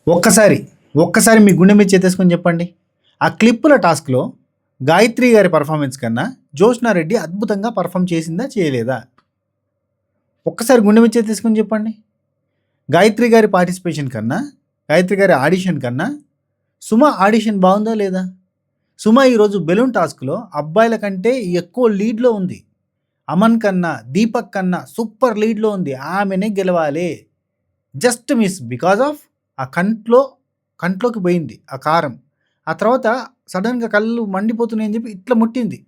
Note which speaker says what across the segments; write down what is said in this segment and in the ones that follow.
Speaker 1: ఒక్కసారి, ఒక్కసారి మీ గుండె మీద చేతేసుకొని చెప్పండి. ఆ క్లిప్పుల టాస్క్‌లో గాయత్రి గారి పర్ఫార్మెన్స్ కన్నా జోష్నా రెడ్డి అద్భుతంగా పర్ఫార్మ్ చేసిందా? చేయలేదా? ఒక్కసారి గుండె మీద చేతేసుకొని చెప్పండి. గాయత్రి గారి పార్టిసిపేషన్ కన్నా, గాయత్రి గారి ఆడిషన్ కన్నా సుమ ఆడిషన్ బావుందా? లేదా? సుమ ఈరోజు బెలూన్ టాస్క్‌లో అబ్బాయిల కంటే ఎక్కువ లీడ్‌లో ఉంది. అమన్ కన్నా, దీపక్ కన్నా సూపర్ లీడ్‌లో ఉంది. ఆమెనే గెలవాలి. జస్ట్ మిస్ బికాజ్ ఆఫ్ ఆ కంట్లోకి పోయింది ఆ కారం. ఆ తర్వాత సడన్‌గా కళ్ళు మండిపోతున్నాయని చెప్పి ఇట్లా ముట్టింది.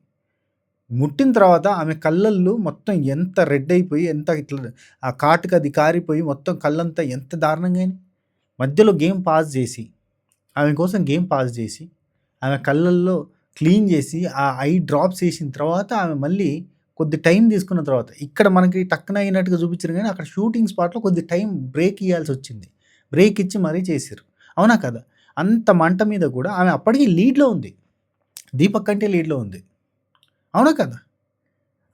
Speaker 1: ముట్టిన తర్వాత ఆమె కళ్ళల్లో మొత్తం ఎంత రెడ్ అయిపోయి, ఎంత ఇట్లా ఆ కాటుక అది కారిపోయి మొత్తం కళ్ళంతా ఎంత దారుణంగా అయినాయి. మధ్యలో గేమ్ పాజ్ చేసి, ఆమె కోసం గేమ్ పాజ్ చేసి, ఆమె కళ్ళల్లో క్లీన్ చేసి, ఆ ఐ డ్రాప్స్ ఏసిన తర్వాత ఆమె మళ్ళీ కొద్ది టైం తీసుకున్న తర్వాత, ఇక్కడ మనకి టక్కున అయినట్టుగా చూపించారు కానీ అక్కడ షూటింగ్ స్పాట్‌లో కొద్ది టైం బ్రేక్ ఇయ్యాల్సొచ్చింది. బ్రేక్ ఇచ్చి మరీ చేసిర్రు. అవునా కదా? అంత మంట మీద కూడా ఆమె అప్పటికి లీడ్‌లో ఉంది. దీపక్ కంటే లీడ్‌లో ఉంది. అవునా కదా?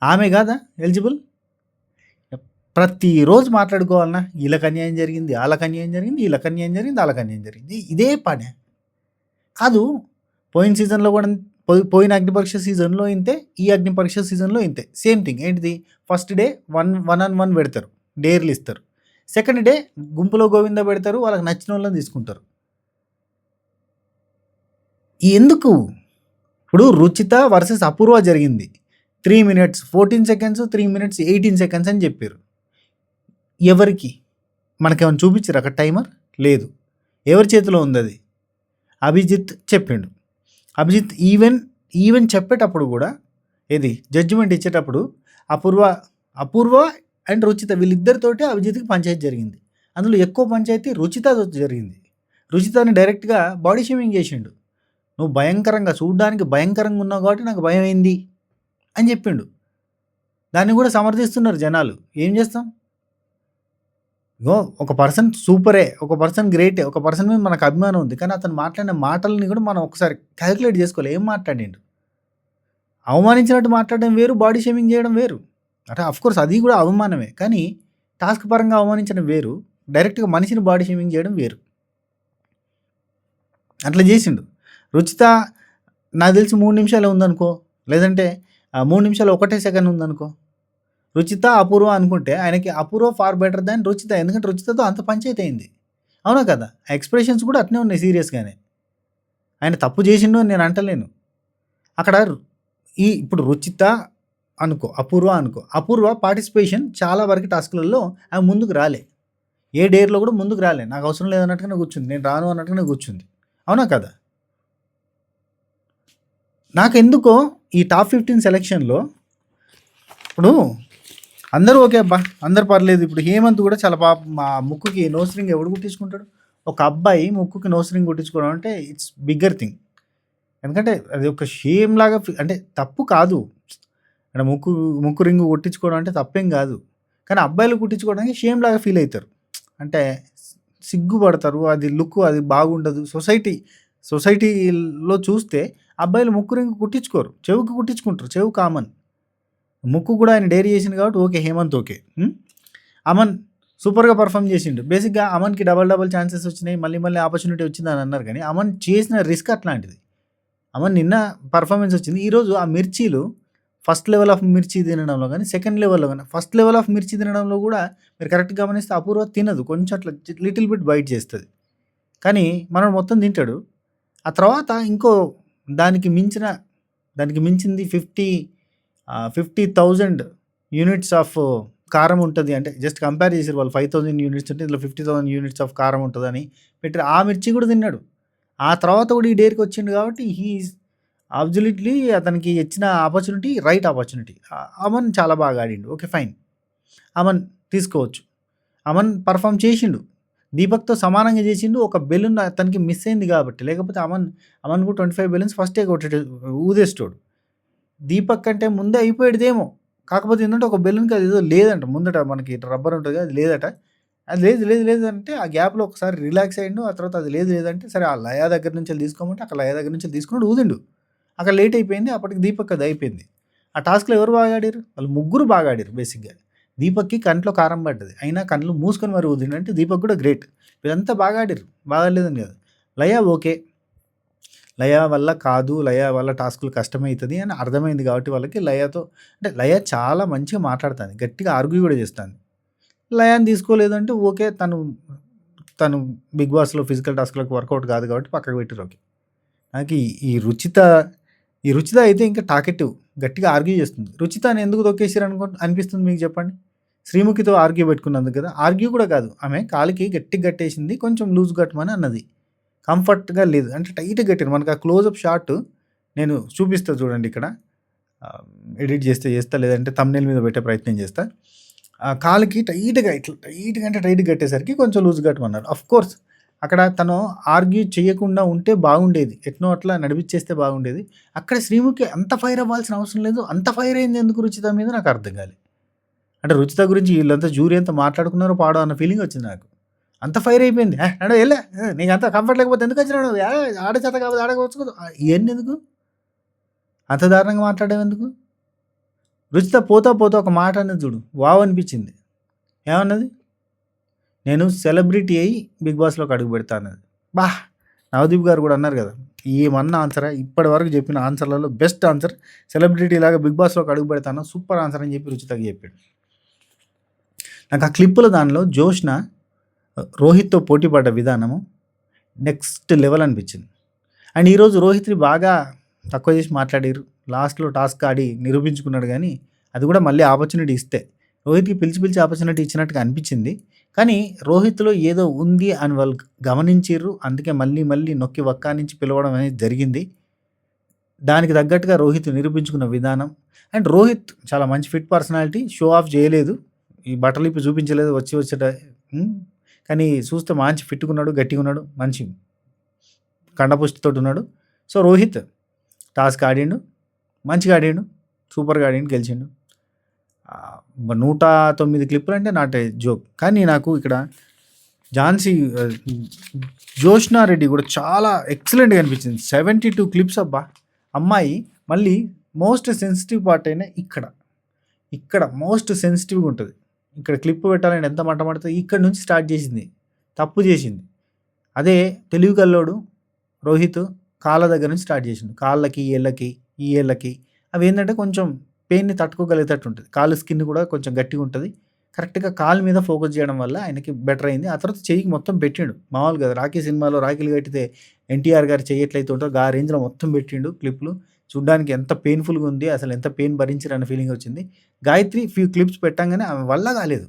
Speaker 1: ఆమె కాదా ఎలిజిబుల్? ప్రతిరోజు మాట్లాడుకోవాలనా? ఈళ్ళకి అన్యాయం జరిగింది, ఆళ్ళకి అన్యాయం జరిగింది, ఈళ్ళకి అన్యాయం జరిగింది, ఆళ్ళకి అన్యాయం జరిగింది. ఇదే పనే. కాదు పోయిన సీజన్‌లో కూడా పోయిన అగ్నిపరీక్ష సీజన్‌లో ఇంతే, ఈ అగ్నిపరీక్ష సీజన్‌లో ఇంతే. Same thing. ఏంటిది? First day one on one పెడతారు. డేర్లు ఇస్తారు. సెకండ్ డే గుంపులో గోవింద పెడతారు. వాళ్ళకి నచ్చినోళ్ళని తీసుకుంటారు. ఎందుకు? ఇప్పుడు రుచిత వర్సెస్ అపూర్వ జరిగింది. 3 మినిట్స్ 14 సెకండ్స్, 3 మినిట్స్ 18 సెకండ్స్ అని చెప్పారు. ఎవరికి? మనకేమైనా చూపించారా అక్కడ టైమర్? లేదు. ఎవరి చేతిలో ఉందది? అభిజిత్ చెప్పిండు. అభిజిత్ ఈవెన్ చెప్పేటప్పుడు కూడా ఏది జడ్జిమెంట్ ఇచ్చేటప్పుడు అపూర్వ అండ్ రుచిత వీళ్ళిద్దరితోటి అభిజిత్కి పంచాయతీ జరిగింది. అందులో ఎక్కువ పంచాయతీ రుచితతో జరిగింది. రుచితని డైరెక్ట్గా బాడీ షేమింగ్ చేసిండు. నువ్వు భయంకరంగా చూడ్డానికి భయంకరంగా ఉన్నావు కాబట్టి నాకు భయం అయింది అని చెప్పిండు. దాన్ని కూడా సమర్థిస్తున్నారు జనాలు. ఏం చేస్తాం? ఇగో ఒక పర్సన్ సూపరే, ఒక పర్సన్ గ్రేటే, ఒక పర్సన్ మీద మనకు అభిమానం ఉంది. కానీ అతను మాట్లాడిన మాటలని కూడా మనం ఒకసారి క్యాలిక్యులేట్ చేసుకోవాలి. ఏం మాట్లాడిండు? అవమానించినట్టు మాట్లాడడం వేరు, బాడీ షేమింగ్ చేయడం వేరు. అంటే అఫ్కోర్స్ అది కూడా అవమానమే. కానీ టాస్క్ పరంగా అవమానించడం వేరు, డైరెక్ట్గా మనిషిని బాడీ షేమింగ్ చేయడం వేరు. అట్లా చేసిండు. రుచిత నాకు తెలిసి 3 నిమిషాలే ఉందనుకో, లేదంటే 3 నిమిషాలు 1 సెకండ్ ఉందనుకో. రుచిత, అపూర్వ అనుకుంటే ఆయనకి అపూర్వ ఫార్ బెటర్ దాన్ రుచిత. ఎందుకంటే రుచితతో అంత పంచాయతీ అయింది. అవునా కదా? ఆ ఎక్స్‌ప్రెషన్స్ కూడా అట్నే ఉన్నాయి సీరియస్‌గానే. ఆయన తప్పు చేసిండు అని నేను అంటలేను. అక్కడ ఇప్పుడు రుచిత అనుకో, అపూర్వ అనుకో. అపూర్వ పార్టిసిపేషన్ చాలా వరకు టాస్క్‌లలో ఆమె ముందుకు రాలే. ఏ డేర్‌లో కూడా ముందుకు రాలే. నాకు అవసరం లేదన్నట్టుగానే కూర్చుంది. నేను రాను అన్నట్టుగానే కూర్చుంది. అవునా కదా? నాకెందుకో ఈ టాప్ 15 సెలక్షన్‌లో ఇప్పుడు అందరూ ఓకే అబ్బా! అందరూ పర్లేదు. ఇప్పుడు హేమంత్ కూడా చాలా పాపం మా ముక్కుకి నోస్ రింగ్ ఎవడు కుట్టించుకుంటాడు? ఒక అబ్బాయి ముక్కుకి నోస్ రింగ్ కుట్టించుకోవడం అంటే ఇట్స్ బిగ్గర్ థింగ్. ఎందుకంటే అది ఒక షేమ్ లాగా అంటే తప్పు కాదు. అంటే ముక్కు రింగు కుట్టించుకోవడం అంటే తప్పేం కాదు. కానీ అబ్బాయిలు కుట్టించుకోవడానికి షేమ్ లాగా ఫీల్ అవుతారు. అంటే సిగ్గుపడతారు. అది లుక్ అది బాగుండదు. సొసైటీలో చూస్తే అబ్బాయిలు ముక్కు రింగు కుట్టించుకోరు. చెవుకి కుట్టించుకుంటారు. చెవు కామన్. ముక్కు కూడా ఆయన డైరీ చేసిండు కాబట్టి ఓకే. హేమంత్ ఓకే. అమన్ సూపర్‌గా పర్ఫార్మ్ చేసిండు. బేసిక్‌గా అమన్‌కి డబల్ ఛాన్సెస్ వచ్చినాయి. మళ్ళీ ఆపర్చునిటీ వచ్చిందని అన్నారు కానీ అమన్ చేసిన రిస్క్ అట్లాంటిది. అమన్ నిన్న పర్ఫార్మెన్స్ వచ్చింది. ఈరోజు ఆ మిర్చీలు ఫస్ట్ లెవెల్ ఆఫ్ మిర్చి తినడంలో కానీ, సెకండ్ లెవెల్‌లో కానీ, ఫస్ట్ లెవెల్ ఆఫ్ మిర్చి తినడంలో కూడా మీరు కరెక్ట్‌గా గమనిస్తే అపూర్వ తినదు. కొంచెం అట్లా లిటిల్ బిట్ బైట్ చేస్తది. కానీ మనోడు మొత్తం తింటాడు. ఆ తర్వాత దానికి మించింది 50,000 యూనిట్స్ ఆఫ్ కారం ఉంటది. అంటే జస్ట్ కంపేర్ చేసిర్రు వాళ్ళు. 5,000 యూనిట్స్ ఉంటే ఇందులో 50,000 యూనిట్స్ ఆఫ్ కారం ఉంటదని పెట్టిర్రు. ఆ మిర్చి కూడా తిన్నాడు. ఆ తర్వాత కూడా ఈ డేర్‌కి వచ్చిండు కాబట్టి హి ఈజ్ అబ్సల్యూట్‌లీ అతనికి ఇచ్చిన ఆపర్చునిటీ రైట్ ఆపర్చునిటీ. అమన్ చాలా బాగా ఆడిండు. Okay fine. అమన్ తీసుకోవచ్చు. అమన్ పర్ఫార్మ్ చేసిండు. దీపక్‌తో సమానంగా చేసిండు. ఒక బెలూన్ అతనికి మిస్ అయింది కాబట్టి. లేకపోతే అమన్ కూడా 25 బెలూన్స్ ఫస్టే ఊదేసేటోడు. దీపక్ కంటే ముందే అయిపోయేటిదేమో. కాకపోతే ఏందంటే ఒక బెలూన్‌కి అదేదో లేదంట. ముందట మనకి రబ్బర్ ఉంటది కదా! అది లేదట. అది లేదు అంటే ఆ గ్యాప్‌లో ఒకసారి రిలాక్స్ అయ్యిండు. ఆ తర్వాత అది లేదంటే సరే ఆ లయ దగ్గర నుంచెళ్ళి తీసుకోమంటే అక్కడ లయ దగ్గర నుంచెళ్ళి తీసుకున్నాడు ఊదిండు. అక్కడ లేట్ అయిపోయింది. అప్పటికి దీపక్ అది అయిపోయింది. ఆ టాస్క్‌లో ఎవరు బాగా ఆడిర్రు? వాళ్ళు ముగ్గురు బాగా ఆడిర్రు బేసిక్‌గా. దీపక్‌కి కంట్లో కారం పడ్డది. అయినా కళ్ళు మూసుకొని మరి వదిలిండు. అంటే దీపక్ కూడా గ్రేట్. వీళ్ళంతా బాగా ఆడిర్రు. బాగాలేదని కాదు. లయ ఓకే. లయ వల్ల కాదు, లయ వల్ల టాస్కులు కష్టమైతది అని అర్థమైంది కాబట్టి వాళ్ళకి లయతో అంటే లయ చాలా మంచిగా మాట్లాడుతుంది. గట్టిగా ఆర్గ్యూ కూడా చేస్తుంది. లయాన్ని తీసుకోలేదంటే ఓకే. తను బిగ్ బాస్‌లో ఫిజికల్ టాస్క్‌లకు వర్కౌట్ కాదు కాబట్టి పక్కకు పెట్టిర్రు. ఓకే. నాకు ఈ రుచిత అయితే ఇంకా టాకెటివ్ గట్టిగా ఆర్గ్యూ చేస్తుంది. రుచితని ఎందుకు తొక్కేసిర్రు అనిపిస్తుంది మీకు చెప్పండి? శ్రీముఖితో ఆర్గ్యూ పెట్టుకున్నందుకు కదా! ఆర్గ్యూ కూడా కాదు. ఆమె కాలికి గట్టిగా కట్టేసింది. కొంచెం లూజ్ కట్టమని అన్నది. కంఫర్ట్‌గా లేదు. అంటే టైట్‌గా కట్టిర్రు. మనకు ఆ క్లోజప్ షాట్ నేను చూపిస్తా చూడండి ఇక్కడ. ఎడిట్ చేస్తా లేదంటే థంబ్‌నెయిల్ మీద పెట్టే ప్రయత్నం చేస్తా. కాలికి టైట్‌గా ఇట్లా టైట్‌గా అంటే టైట్‌గా కట్టేసరికి కొంచెం లూజ్ కట్టమన్నారు. ఆఫ్‌కోర్స్ అక్కడ తను ఆర్గ్యూ చేయకుండా ఉంటే బాగుండేది. ఎట్నో అట్లా నడిపిచ్చేస్తే బాగుండేది. అక్కడ శ్రీముఖి అంత ఫైర్ అవ్వాల్సిన అవసరం లేదు. అంత ఫైర్ అయింది ఎందుకు రుచిత మీద నాకు అర్థం కాలేదు. అంటే రుచిత గురించి వీళ్ళంతా జ్యూరీ అంతా మాట్లాడుకున్నారో పాడో అన్న ఫీలింగ్ వచ్చింది నాకు. అంత ఫైర్ అయిపోయింది. నడు ఎళ్ళే నీకు అంత కంఫర్ట్ లేకపోతే ఎందుకు వచ్చినావు నువ్వు? ఆడ చేత కాకపోతే ఆడవచ్చు కదా! ఇవన్నీ ఎందుకు? అంత దారుణంగా మాట్లాడడం ఎందుకు? రుచిత పోతా ఒక మాట అన్నది చూడు. వావ్ అనిపించింది. ఏమన్నది? నేను సెలబ్రిటీ అయ్యి బిగ్ బాస్‌లోకి అడుగు పెడతా అన్నది. నవదీప్ గారు కూడా అన్నారు కదా! ఏమన్నా ఆన్సరా? ఇప్పటి వరకు చెప్పిన ఆన్సర్‌లలో బెస్ట్ ఆన్సర్ సెలబ్రిటీ లాగా బిగ్ బాస్‌లోకి అడుగు పెడతాను. సూపర్ ఆన్సర్ అని చెప్పి రుచితకి చెప్పాడు. నాకు ఆ క్లిప్పుల దానిలో జోష్న రోహిత్‌తో పోటీ పడ్డ విధానము నెక్స్ట్ లెవెల్ అనిపించింది. అండ్ ఈరోజు రోహిత్‌ని బాగా తక్కువ చేసి మాట్లాడిర్రు. లాస్ట్‌లో టాస్క్ ఆడి నిరూపించుకున్నాడు కానీ అది కూడా మళ్ళీ ఆపర్చునిటీ ఇస్తే రోహిత్‌కి పిలిచి ఆపర్చునిటీ ఇచ్చినట్టుగా అనిపించింది. కానీ రోహిత్‌లో ఏదో ఉంది అని వాళ్ళు గమనించిర్రు. అందుకే మళ్ళీ నొక్కి వక్కానించి పిలవడం అనేది జరిగింది. దానికి తగ్గట్టుగా రోహిత్ నిరూపించుకున్న విధానం అండ్ రోహిత్ చాలా మంచి ఫిట్ పర్సనాలిటీ. షో ఆఫ్ చేయలేదు. ఈ బట్టలు ఇప్పి చూపించలేదు వచ్చేట. కానీ చూస్తే మంచి ఫిట్‌గా ఉన్నాడు, గట్టిగా ఉన్నాడు, మంచి కండపుష్టితోటి ఉన్నాడు. సో రోహిత్ టాస్క్ ఆడిండు, మంచిగా ఆడిండు, సూపర్‌గా ఆడిండు, గెలిచిండు. 109 క్లిప్పులు అంటే నాట్ ఏ జోక్. కానీ నాకు ఇక్కడ జోష్నా రెడ్డి కూడా చాలా ఎక్సలెంట్‌గా అనిపించింది. 72 క్లిప్స్ అబ్బా! అమ్మాయి మళ్ళీ మోస్ట్ సెన్సిటివ్ పార్ట్ అయిన ఇక్కడ మోస్ట్ సెన్సిటివ్‌గా ఉంటుంది. ఇక్కడ క్లిప్ పెట్టాలని ఎంత మంట పడుతుంది. ఇక్కడ నుంచి స్టార్ట్ చేసింది. తప్పు చేసింది. అదే తెలివి కల్లోడు రోహిత్ కాళ్ళ దగ్గర నుంచి స్టార్ట్ చేసిండు. కాళ్ళకి, ఏళ్ళకి అవి ఏంటంటే కొంచెం పెయిన్ని తట్టుకోగలిగేటట్టు ఉంటుంది. కాళ్ళు స్కిన్ కూడా కొంచెం గట్టిగా ఉంటుంది. కరెక్ట్‌గా కాలు మీద ఫోకస్ చేయడం వల్ల ఆయనకి బెటర్ అయింది. ఆ తర్వాత చెయ్యికి మొత్తం పెట్టిండు. మామూలుగా రాఖీ సినిమాలో రాఖీలు కట్టితే ఎన్టీఆర్ గారు చెయ్యి ఎట్లయితే ఉంటుందో ఆ రేంజ్‌లో మొత్తం పెట్టిండు క్లిప్‌లు. చూడ్డానికి ఎంత పెయిన్‌ఫుల్‌గా ఉంది. అసలు ఎంత పెయిన్ భరించిర్రు అన్న ఫీలింగ్ వచ్చింది. గాయత్రి ఫ్యూ క్లిప్స్ పెట్టంగానే ఆమె వల్ల కాలేదు.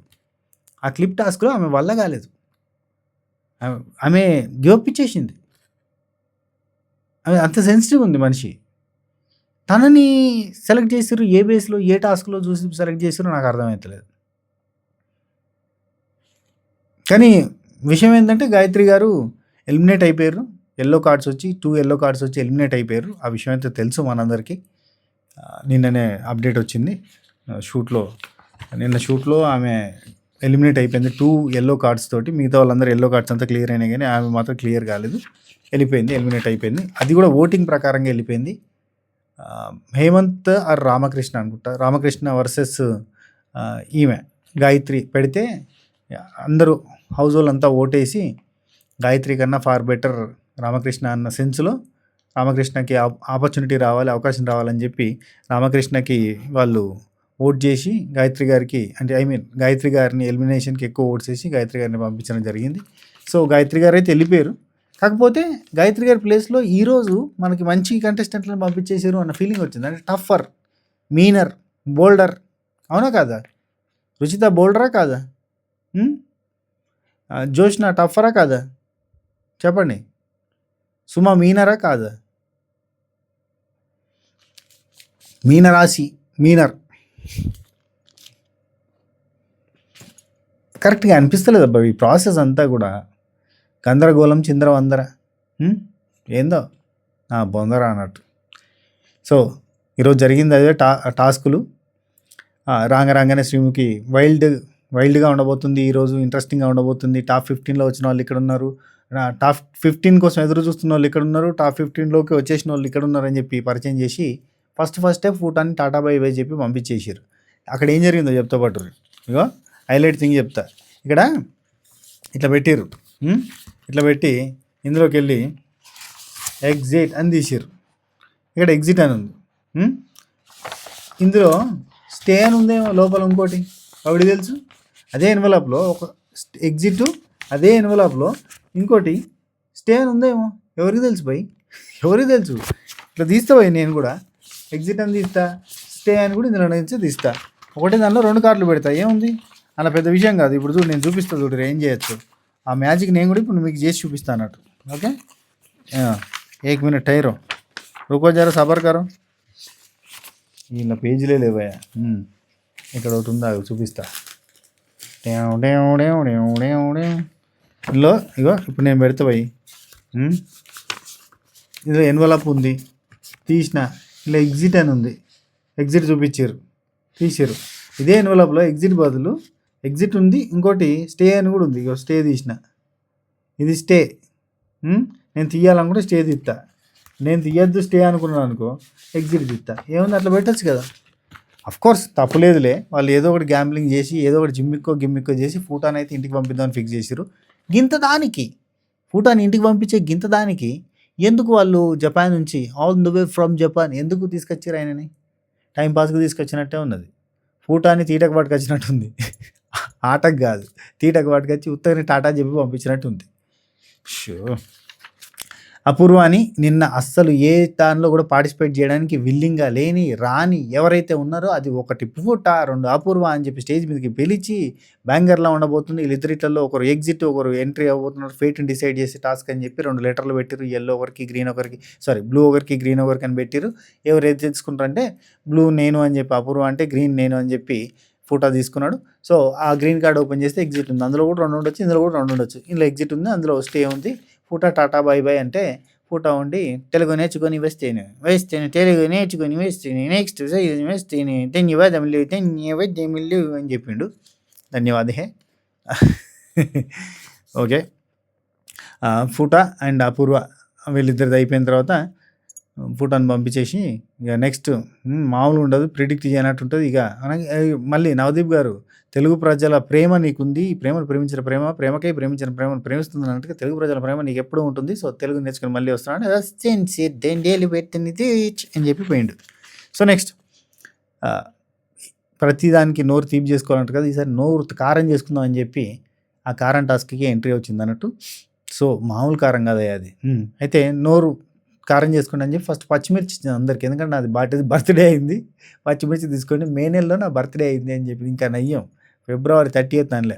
Speaker 1: ఆ క్లిప్ టాస్క్‌లో ఆమె వల్ల కాలేదు. ఆమె గివ్ అప్ ఇచ్చేసింది. ఆమె అంత సెన్సిటివ్ ఉంది మనిషి. తనని సెలెక్ట్ చేసిర్రు. ఏ బేస్‌లో, ఏ టాస్క్‌లో చూసి సెలెక్ట్ చేసిర్రో నాకు అర్థమైతలేదు. కానీ విషయం ఏంటంటే గాయత్రి గారు ఎలిమినేట్ అయిపోయారు. యెల్లో కార్డ్స్ వచ్చి 2 యెల్లో కార్డ్స్ వచ్చి ఎలిమినేట్ అయిపోయారు. ఆ విషయం అయితే తెలుసు మనందరికీ. నిన్ననే అప్డేట్ వచ్చింది. షూట్లో ఆమె ఎలిమినేట్ అయిపోయింది 2 యెల్లో కార్డ్స్ తోటి. మిగతా వాళ్ళందరూ యెల్లో కార్డ్స్ అంతా క్లియర్ అయినాయి కానీ ఆమె మాత్రం క్లియర్ కాలేదు. ఎలిమినేట్ అయిపోయింది. అది కూడా ఓటింగ్ ప్రకారంగా వెళ్ళిపోయింది. హేమంత్ ఆర్ రామకృష్ణ అనుకుంటా. రామకృష్ణ వర్సెస్ ఈమె గాయత్రి పెడితే అందరూ హౌస్ వాళ్ళంతా ఓటేసి గాయత్రి కన్నా ఫార్ బెటర్ రామకృష్ణ అన్న సెన్స్లో రామకృష్ణకి ఆపర్చునిటీ రావాలి, అవకాశం రావాలని చెప్పి రామకృష్ణకి వాళ్ళు ఓట్ చేసి గాయత్రి గారిని ఎలిమినేషన్కి ఎక్కువ ఓట్స్ వేసి గాయత్రి గారిని పంపించడం జరిగింది. సో గాయత్రి గారు అయితే వెళ్ళిపోయారు. కాకపోతే గాయత్రి గారి ప్లేస్లో ఈరోజు మనకి మంచి కంటెస్టెంట్లను పంపించేసారు అన్న ఫీలింగ్ వచ్చింది. అంటే టఫర్, మీనర్, బోల్డర్. అవునా కాదా? రుచిత బోల్డరా కాదా? జోష్న టఫరా కాదా? చెప్పండి. సుమ మీనరా కాదా? మీనర్ కరెక్ట్గా అనిపిస్తలేదు అబ్బా. ఈ ప్రాసెస్ అంతా కూడా గందరగోళం, చిందరవందర. ఏందో బొందర అన్నట్టు. సో ఈరోజు జరిగింది అదే టాస్కులు. రాగానే శ్రీముఖి వైల్డ్గా ఉండబోతుంది. ఈరోజు ఇంట్రెస్టింగ్గా ఉండబోతుంది. టాప్ 15లో వచ్చిన వాళ్ళు ఇక్కడ ఉన్నారు, టాప్ 15 కోసం ఎదురు చూస్తున్న వాళ్ళు ఇక్కడ ఉన్నారు, టాప్ 15లోకి వచ్చేసిన వాళ్ళు ఇక్కడ ఉన్నారని చెప్పి పరిచయం చేసి ఫస్ట్ ఫూటాన్ని టాటా బై బై చెప్పి పంపించేసారు. అక్కడ ఏం జరిగిందో చెప్తా పట్టుర్రు. ఇగో హైలైట్ థింగ్ చెప్తా. ఇక్కడ ఇట్లా పెట్టిర్రు, ఇట్లా పెట్టి ఇందులోకి వెళ్ళి ఎగ్జిట్ అని తీసిర్రు. ఇక్కడ ఎగ్జిట్ అని ఉంది. ఇందులో స్టే అని ఉందేమో లోపల ఇంకోటి, ఆవిడ తెలుసు. అదే ఎన్వలప్లో ఒక ఎగ్జిట్, అదే ఎన్వలప్లో ఇంకోటి స్టే అని ఉందేమో, ఎవరికి తెలుసు పోయి, ఎవరికి తెలుసు. ఇట్లా తీస్తా పోయి నేను కూడా ఎగ్జిట్ అని తీస్తా, స్టే అని కూడా ఇందులో నుంచి తీస్తా. ఒకటే దానిలో 2 కార్డులు పెడతా, ఏముంది అలా పెద్ద విషయం కాదు. ఇప్పుడు చూడు నేను చూపిస్తా, చూడు ఏం చేయొచ్చు. ఆ మ్యాజిక్ నేను కూడా ఇప్పుడు మీకు చేసి చూపిస్తా అన్నట్టు. ఓకే, 1 मिनट ठहरो, रुको जरा सबर करो. ఇలా పేజీలే లేవయ్యా. ఇక్కడ ఒకటి ఉందా చూపిస్తా. ఇందులో ఇగో ఇప్పుడు నేను పెడతా పోయి, ఇందులో ఎన్వలప్ ఉంది, తీసిన. ఇలా ఎగ్జిట్ అని ఉంది, ఎగ్జిట్ చూపించారు, తీసారు. ఇదే ఎన్వలప్లో ఎగ్జిట్ బదులు ఎగ్జిట్ ఉంది, ఇంకోటి స్టే అని కూడా ఉంది. ఇగో స్టే తీసిన, ఇది స్టే. నేను తీయాలనుకుంటే స్టే తీస్తా, నేను తీయద్దు స్టే అనుకున్నాను అనుకో ఎగ్జిట్ తీస్తా. ఏముంది అట్లా పెట్టచ్చు కదా. అఫ్కోర్స్ తప్పులేదులే, వాళ్ళు ఏదో ఒకటి గ్యాంబ్లింగ్ చేసి ఏదో ఒకటి గిమ్మిక్కో చేసి ఫూటాని అయితే ఇంటికి పంపిద్దామని ఫిక్స్ చేసారు. గింత దానికి ఫూటాని ఇంటికి పంపించే గింత దానికి ఎందుకు వాళ్ళు జపాన్ నుంచి all the way from Japan ఎందుకు తీసుకొచ్చారు ఆయనని? టైంపాస్కి తీసుకొచ్చినట్టే ఉన్నది. ఫూటాని తీటకు పట్టుకొచ్చినట్టుంది. ఆటకు కాదు, తీటకు పట్టుకొచ్చి ఉత్తరని టాటా చెప్పి పంపించినట్టు ఉంది. షో అపూర్వాని నిన్న అస్సలు ఏ దానిలో కూడా పార్టిసిపేట్ చేయడానికి విల్లింగ్గా రాని ఎవరైతే ఉన్నారో అది ఒకటి ఫూట, 2 అపూర్వ అని చెప్పి స్టేజ్ మీదకి పిలిచి బ్యాంగర్లా ఉండబోతుంది. వీళ్ళిద్దరిట్లలో ఒకరు ఎగ్జిట్, ఒకరు ఎంట్రీ అవ్వబోతున్నారు. ఫేట్ని డిసైడ్ చేసి టాస్క్ అని చెప్పి 2 లెటర్లు పెట్టిరు. ఎల్లో ఒకరికి, గ్రీన్ ఒకరికి, బ్లూ ఒకరికి, గ్రీన్ ఒకరికి అని పెట్టిరు. ఎవరు ఏది తెలుసుకుంటారంటే బ్లూ నేను అని చెప్పి అపూర్వ అంటే, గ్రీన్ నేను అని చెప్పి ఫోటో తీసుకున్నాడు. సో ఆ గ్రీన్ కార్డ్ ఓపెన్ చేస్తే ఎగ్జిట్ ఉంది, అందులో కూడా 2 ఉండొచ్చు, ఇందులో కూడా 2 ఉండొచ్చు. ఇందులో ఎగ్జిట్ ఉంది, అందులో స్టే ఉంది. ఫోటో టాటా బై బై అంటే ఫోటో ఉండి తెలుగు నేర్చుకొని వేస్తేనే తెలుగు నేర్చుకొని వేస్తేనే నెక్స్ట్ వేస్తేనే ధన్యవాదములు అని చెప్పిండు. ధన్యవాదే. ఓకే, ఫోటో అండ్ అపూర్వ వీళ్ళిద్దరిది అయిపోయిన తర్వాత ఫోటోని పంపించేసి ఇక నెక్స్ట్ మామూలు ఉండదు, ప్రిడిక్ట్ చేయనట్టు ఉంటుంది. ఇక మళ్ళీ నవదీప్ గారు తెలుగు ప్రజల ప్రేమ నీకుంది, ఈ ప్రేమను ప్రేమించిన ప్రేమకై ప్రేమించిన ప్రేమను ప్రేమిస్తుంది అన్నట్టుగా తెలుగు ప్రజల ప్రేమ నీకు ఎప్పుడు ఉంటుంది. సో తెలుగు నేర్చుకుని మళ్ళీ వస్తున్నాడు అని చెప్పి పోయిండు. సో నెక్స్ట్ ప్రతిదానికి నోరు తీపి చేసుకోవాలంట కదా, ఈసారి నోరు కారం చేసుకుందాం అని చెప్పి ఆ కారం టాస్క్కి ఎంట్రీ వచ్చింది అన్నట్టు. సో మామూలు కారం కదా అది. అయితే నోరు కారం చేసుకోండి అని చెప్పి ఫస్ట్ పచ్చిమిర్చి ఇచ్చింది అందరికి, ఎందుకంటే నాది బర్త్డే అయింది. పచ్చిమిర్చి తీసుకోండి, మే నెలలో నా బర్త్డే అయింది అని చెప్పి, ఇంకా నయ్యం February 30th అనలే,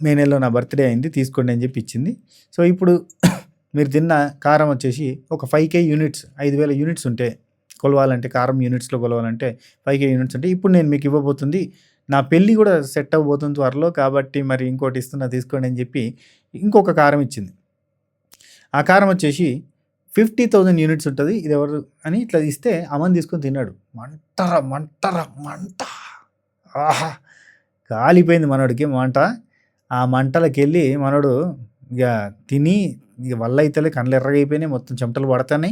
Speaker 1: మే నెలలో నా బర్త్డే అయింది తీసుకోండి అని చెప్పి ఇచ్చింది. సో ఇప్పుడు మీరు తిన్న కారం వచ్చేసి ఒక 5K యూనిట్స్, 5,000 యూనిట్స్ ఉంటే కొలవాలంటే, కారం యూనిట్స్లో కొలవాలంటే 5K యూనిట్స్ ఉంటే ఇప్పుడు నేను మీకు ఇవ్వబోతుంది. నా పెళ్ళి కూడా సెట్ అవ్వబోతుంది త్వరలో, కాబట్టి మరి ఇంకోటి ఇస్తున్నా తీసుకోండి అని చెప్పి ఇంకొక కారం ఇచ్చింది. ఆ కారం వచ్చేసి 50,000 యూనిట్స్ ఉంటుంది. ఇది ఎవరు అని ఇట్లా ఇస్తే అమన్ తీసుకొని తిన్నాడు. మంట ఆహా కాలిపోయింది మనోడికి మంట. ఆ మంటలకి వెళ్ళి మనోడు ఇక తిని ఇక వల్ల అయితే కళ్ళు ఎర్రగా అయిపోయినాయి, మొత్తం చెమటలు పడతాయి.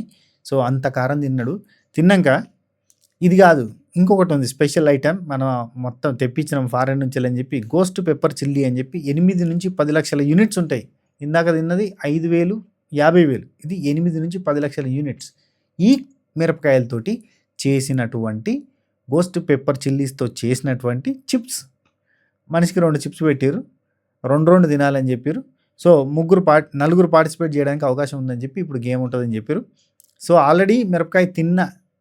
Speaker 1: సో అంత కారం తిన్నాడు. తిన్నాక ఇది కాదు ఇంకొకటి ఉంది స్పెషల్ ఐటెం, మనం మొత్తం తెప్పించినాం ఫారెన్ నుంచి అని చెప్పి గోస్ట్ పెప్పర్ చిల్లీ అని చెప్పి 8 నుంచి 10 లక్షల యూనిట్స్ ఉంటాయి. ఇందాక తిన్నది 5,000, 50,000, ఇది 8 నుంచి 10 లక్షల యూనిట్స్. ఈ మిరపకాయలతోటి చేసినటువంటి గోస్ట్ పెప్పర్ చిల్లీస్తో చేసినటువంటి చిప్స్. మనిషికి 2 చిప్స్ పెట్టారు, 2 తినాలని చెప్పారు. సో నలుగురు పార్టిసిపేట్ చేయడానికి అవకాశం ఉందని చెప్పి ఇప్పుడు గేమ్ ఉంటుందని చెప్పారు. సో ఆల్రెడీ మిరపకాయ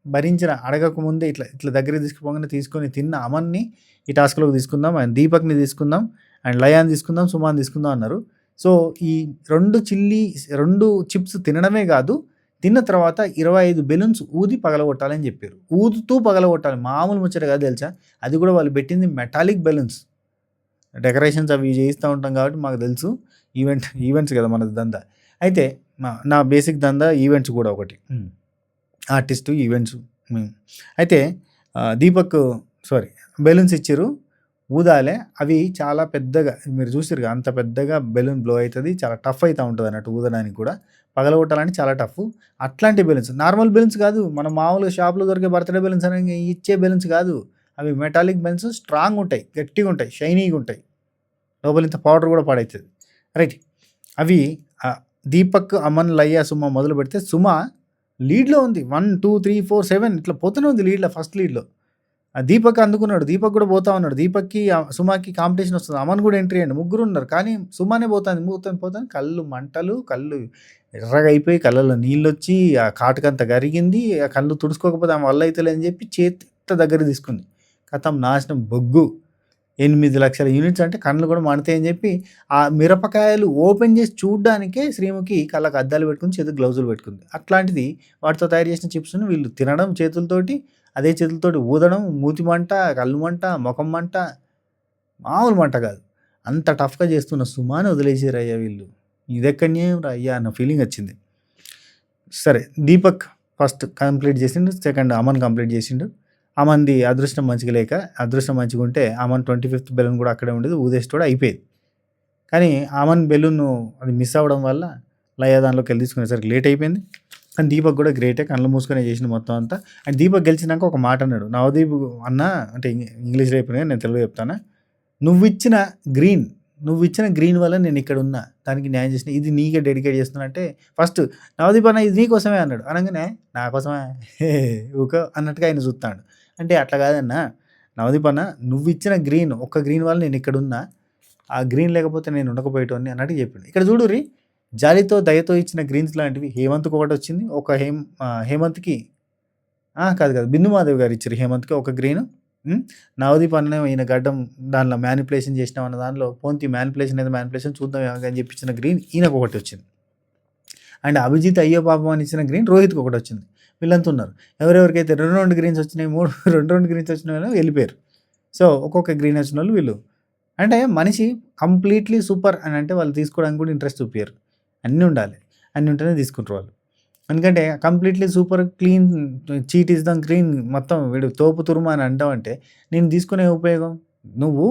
Speaker 1: భరించిన అడగకముందే ఇట్లా దగ్గరికి తీసుకుపోగానే తీసుకొని తిన్న అమన్ని ఈ టాస్క్లోకి తీసుకుందాం, అండ్ దీపక్ని తీసుకుందాం, అండ్ లయాన్ తీసుకుందాం, సుమాన్ తీసుకుందాం అన్నారు. సో ఈ 2 చిప్స్ తినడమే కాదు, తిన్న తర్వాత 25 బెలూన్స్ ఊది పగలగొట్టాలని చెప్పారు. ఊదుతూ పగలగొట్టాలి, మామూలు ముచ్చట కాదు తెలుసా. అది కూడా వాళ్ళు పెట్టింది మెటాలిక్ బెలూన్స్. డెకరేషన్స్ అవి చేస్తూ ఉంటాం కాబట్టి మాకు తెలుసు, ఈవెంట్స్ కదా మనది దందా. అయితే నా బేసిక్ దందా ఈవెంట్స్ కూడా ఒకటి, ఆర్టిస్టు ఈవెంట్స్. అయితే దీపక్ బెలూన్స్ ఇచ్చారు, ఊదాలే. అవి చాలా పెద్దగా మీరు చూసిరుగా, అంత పెద్దగా బెలూన్ బ్లో అవుతుంది, చాలా టఫ్ అవుతూ ఉంటుంది అన్నట్టు ఊదడానికి కూడా. పగలగొట్టాలని చాలా టఫ్. అట్లాంటి బెలూన్స్, నార్మల్ బెలూన్స్ కాదు, మనం మామూలుగా షాప్లో దొరికే బర్త్డే బెలూన్స్ అని ఇచ్చే బెలూన్స్ కాదు. అవి మెటాలిక్ బెన్స్ స్ట్రాంగ్ ఉంటాయి, గట్టిగా ఉంటాయి, షైనీగా ఉంటాయి, లోపల ఇంత పౌడర్ కూడా పాడవుతుంది. రైట్. అవి దీపక్, అమన్, లయ, సుమ మొదలు పెడితే సుమ లీడ్లో ఉంది. 1 2 3 4 7 ఇట్లా పోతూనే ఉంది లీడ్లో, ఫస్ట్ లీడ్లో. దీపక్ అందుకున్నాడు, దీపక్ కూడా పోతా ఉన్నాడు. దీపక్కి సుమాకి కాంపిటీషన్ వస్తుంది, అమన్ కూడా ఎంట్రీ అయ్యండి, ముగ్గురు ఉన్నారు. కానీ సుమానే పోతాను కళ్ళు మంటలు, కళ్ళు ఎర్రగా అయిపోయి, కళ్ళలో నీళ్ళు వచ్చి ఆ కాటుకంత కరిగింది. ఆ కళ్ళు తుడుచుకోకపోతే ఆమె వల్ల అవుతలే అని చెప్పి చేతి దగ్గర తీసుకుంది. కథం నాశనం, బొగ్గు. 8 లక్షల యూనిట్స్ అంటే కళ్ళు కూడా మండుతాయని చెప్పి ఆ మిరపకాయలు ఓపెన్ చేసి చూడడానికే శ్రీముఖి కళ్ళకు అద్దాలు పెట్టుకుని, చేతికి గ్లౌజులు పెట్టుకుంది. అట్లాంటిది వాటితో తయారు చేసిన చిప్స్ని వీళ్ళు తినడం చేతులతోటి, అదే చేతులతోటి ఊదడం, మూతి మంట, కళ్ళు మంట, ముఖం మంట, మామూలు మంట కాదు. అంత టఫ్గా చేస్తున్న సుమాని వదిలేసారు అయ్యా వీళ్ళు. ఇదెక్కడనే అయ్యా అన్న ఫీలింగ్ వచ్చింది. సరే, దీపక్ ఫస్ట్ కంప్లీట్ చేసిండు, సెకండ్ అమన్ కంప్లీట్ చేసిండు. అమన్ది అదృష్టం మంచిగా లేక, అదృష్టం మంచిగా ఉంటే అమన్ 25th బెలూన్ కూడా అక్కడే ఉండేది, ఊదేసి అయిపోయేది. కానీ అమన్ బెలూన్ అది మిస్ అవ్వడం వల్ల లయ దానిలోకి వెళ్ళి తీసుకునేసరికి లేట్ అయిపోయింది. కానీ దీపక్ కూడా గ్రేటే, కళ్ళు మూసుకొని చేసిండు మొత్తం అంతా. అండ్ దీపక్ గెలిచినాక ఒక మాట అన్నాడు, నవదీప్ అన్న, అంటే ఇంగ్లీష్లో అయిపోయినా, నేను తెలుగు చెప్తాను. నువ్వు ఇచ్చిన గ్రీన్ వల్ల నేను ఇక్కడ ఉన్నా, దానికి న్యాయం చేసిన, ఇది నీకే డెడికేట్ చేస్తున్నా అంటే, ఫస్ట్ నవదీప్ అన్న ఇది నీకోసమే అన్నాడు. అనగానే నా కోసమే ఊకో అన్నట్టుగా ఆయన చూస్తాడు. అంటే అట్లా కాదన్నా నవదీప్ అన్న, నువ్వు ఇచ్చిన గ్రీన్, ఒక్క గ్రీన్ వల్ల నేను ఇక్కడ ఉన్నా, ఆ గ్రీన్ లేకపోతే నేను ఉండకపోయేటోని అన్నట్టు చెప్పిండు. ఇక్కడ చూడుర్రి, జాలితో దయతో ఇచ్చిన గ్రీన్స్ లాంటివి హేమంత్కి ఒకటి వచ్చింది. ఒక హేమంత్కి కాదు బిందుమాధవ్ గారు ఇచ్చారు హేమంత్కి ఒక గ్రీన్. నవదీప్ అన్న ఈయన గడ్డం దానిలో మ్యానిపులేషన్ చేసినాం అన్న దానిలో పోంతి మ్యానిపులేషన్ చూద్దాం అని చెప్పించిన గ్రీన్ ఈయనకు ఒకటి వచ్చింది. అండ్ అభిజిత్ అయ్యో పాపం అని ఇచ్చిన గ్రీన్ రోహిత్కి ఒకటి వచ్చింది. వీళ్ళంతా ఉన్నారు. ఎవరెవరికైతే 2 గ్రీన్స్ వచ్చినాయి, 2 గ్రీన్స్ వచ్చిన వాళ్ళు వెళ్ళిపోయారు. సో ఒక్కొక్క గ్రీన్ వచ్చిన వాళ్ళు వీళ్ళు. అంటే మనిషి కంప్లీట్లీ సూపర్ అని అంటే వాళ్ళు తీసుకోవడానికి కూడా ఇంట్రెస్ట్ చూపారు. అన్నీ ఉండాలి, అన్నీ ఉంటేనే తీసుకుంటారు వాళ్ళు. ఎందుకంటే completely super clean cheat is the green, మొత్తం వీడు తోపు తురుమ అని అంటావంటే నేను తీసుకునే ఉపయోగం. నువ్వు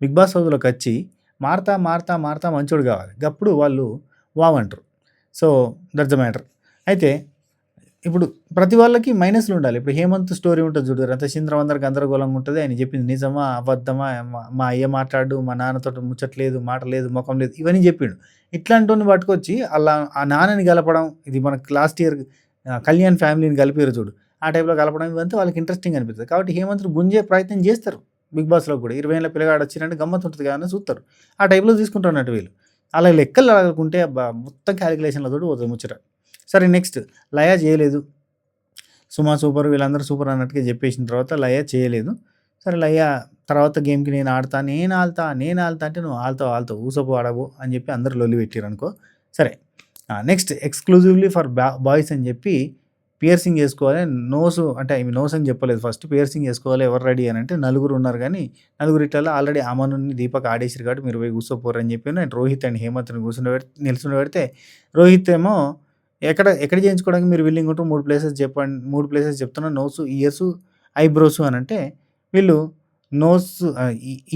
Speaker 1: బిగ్ బాస్ హౌస్లోకి వచ్చి మారుతా మంచోడు కావాలి, అప్పుడు వాళ్ళు వావ్ అంటారు. So that's the matter. అయితే ఇప్పుడు ప్రతి వాళ్ళకి మైనస్లు ఉండాలి. ఇప్పుడు హేమంత్ స్టోరీ ఉంటుంది చూడు, అంత చింద్రవందర గందరగోళంగా ఉంటుంది. ఆయన చెప్పింది నిజమా అబద్ధమా, మా అయ్య మాట్లాడు, మా నాన్నతో ముచ్చట్లేదు, మాట లేదు, ముఖం లేదు, ఇవన్నీ చెప్పిండు. ఇట్లాంటి పట్టుకొచ్చి అలా ఆ నాన్నని గలపడం, ఇది మనకు లాస్ట్ ఇయర్ కళ్యాణ్ ఫ్యామిలీని కలిపారు చూడు, ఆ టైప్లో కలపడం, ఇవంతా వాళ్ళకి ఇంట్రెస్టింగ్ అనిపిస్తుంది. కాబట్టి హేమంత్ గుంజే ప్రయత్నం చేస్తారు. బిగ్ బాస్లో కూడా 20 ఏళ్ళ పిల్లగాడు వచ్చినట్టు గమ్మత్ ఉంటుంది కానీ చూస్తారు, ఆ టైప్లో తీసుకుంటున్నట్టు వీళ్ళు. అలా లెక్కలు అడగకుంటే మొత్తం క్యాలిక్యులేషన్లతో పోతుంది ముచ్చట. సరే, నెక్స్ట్ లయ చేయలేదు. సుమా సూపర్, వీళ్ళందరూ సూపర్ అన్నట్టుగా చెప్పేసిన తర్వాత లయ చేయలేదు. సరే, లయ తర్వాత గేమ్కి నేను ఆడతా అంటే నువ్వు ఆల్తావు ఊసపు ఆడవు అని చెప్పి అందరూ లొల్లి పెట్టారు అనుకో. సరే, నెక్స్ట్ ఎక్స్క్లూజివ్లీ ఫర్ బాయ్స్ అని చెప్పి పియర్సింగ్ చేసుకోవాలి. అంటే నోస్ అని చెప్పలేదు, ఫస్ట్ పియర్సింగ్ చేసుకోవాలి. ఎవరు రెడీ అని అంటే 4 ఉన్నారు. కానీ 4 ఇట్లలో ఆల్రెడీ అమనుని దీపక్ ఆడేసారు కాబట్టి మీరు పోయి కూర్చోపోరు అని చెప్పి అండ్ రోహిత్ అండ్ హేమంత్ని నిల్చుని పెడితే, రోహిత్ ఏమో ఎక్కడ చేయించుకోవడానికి మీరు విల్లింగ్ ఉంటూ 3 ప్లేసెస్ చెప్పండి, 3 ప్లేసెస్ చెప్తున్నా, నోస్, ఇయర్స్, ఐబ్రోస్ అని అంటే వీళ్ళు